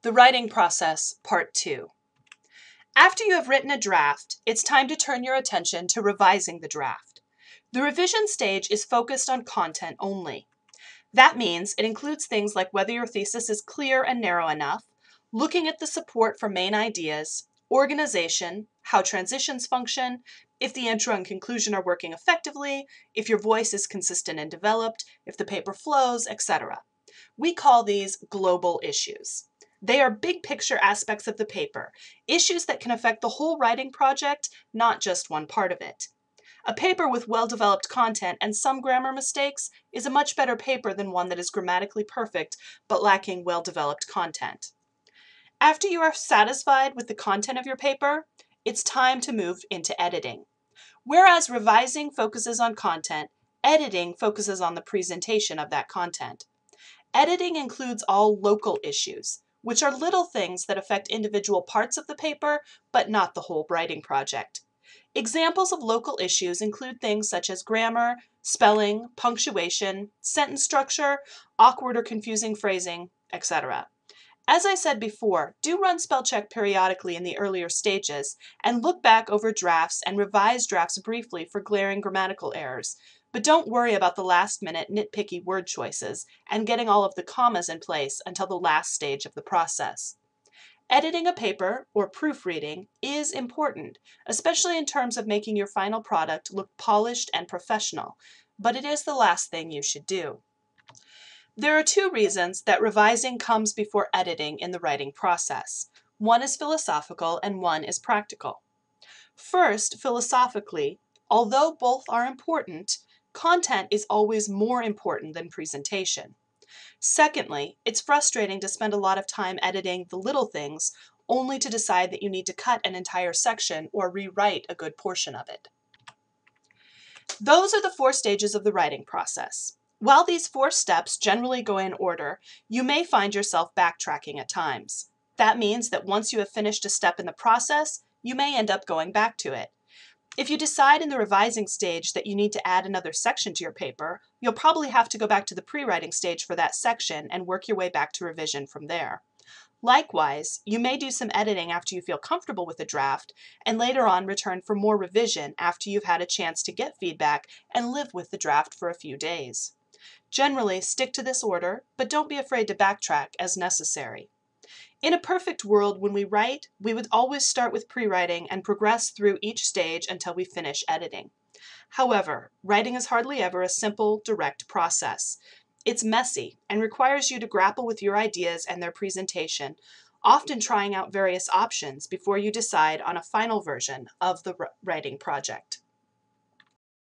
The Writing Process, Part 2. After you have written a draft, it's time to turn your attention to revising the draft. The revision stage is focused on content only. That means it includes things like whether your thesis is clear and narrow enough, looking at the support for main ideas, organization, how transitions function, if the intro and conclusion are working effectively, if your voice is consistent and developed, if the paper flows, etc. We call these global issues. They are big picture aspects of the paper, issues that can affect the whole writing project, not just one part of it. A paper with well-developed content and some grammar mistakes is a much better paper than one that is grammatically perfect but lacking well-developed content. After you are satisfied with the content of your paper, it's time to move into editing. Whereas revising focuses on content, editing focuses on the presentation of that content. Editing includes all local issues, which are little things that affect individual parts of the paper, but not the whole writing project. Examples of local issues include things such as grammar, spelling, punctuation, sentence structure, awkward or confusing phrasing, etc. As I said before, do run spell check periodically in the earlier stages, and look back over drafts and revise drafts briefly for glaring grammatical errors. But don't worry about the last-minute nitpicky word choices and getting all of the commas in place until the last stage of the process. Editing a paper, or proofreading, is important, especially in terms of making your final product look polished and professional, but it is the last thing you should do. There are two reasons that revising comes before editing in the writing process. One is philosophical and one is practical. First, philosophically, although both are important, content is always more important than presentation. Secondly, it's frustrating to spend a lot of time editing the little things only to decide that you need to cut an entire section or rewrite a good portion of it. Those are the 4 stages of the writing process. While these 4 steps generally go in order, you may find yourself backtracking at times. That means that once you have finished a step in the process, you may end up going back to it. If you decide in the revising stage that you need to add another section to your paper, you'll probably have to go back to the pre-writing stage for that section and work your way back to revision from there. Likewise, you may do some editing after you feel comfortable with a draft, and later on return for more revision after you've had a chance to get feedback and live with the draft for a few days. Generally, stick to this order, but don't be afraid to backtrack as necessary. In a perfect world, when we write, we would always start with pre-writing and progress through each stage until we finish editing. However, writing is hardly ever a simple, direct process. It's messy and requires you to grapple with your ideas and their presentation, often trying out various options before you decide on a final version of the writing project.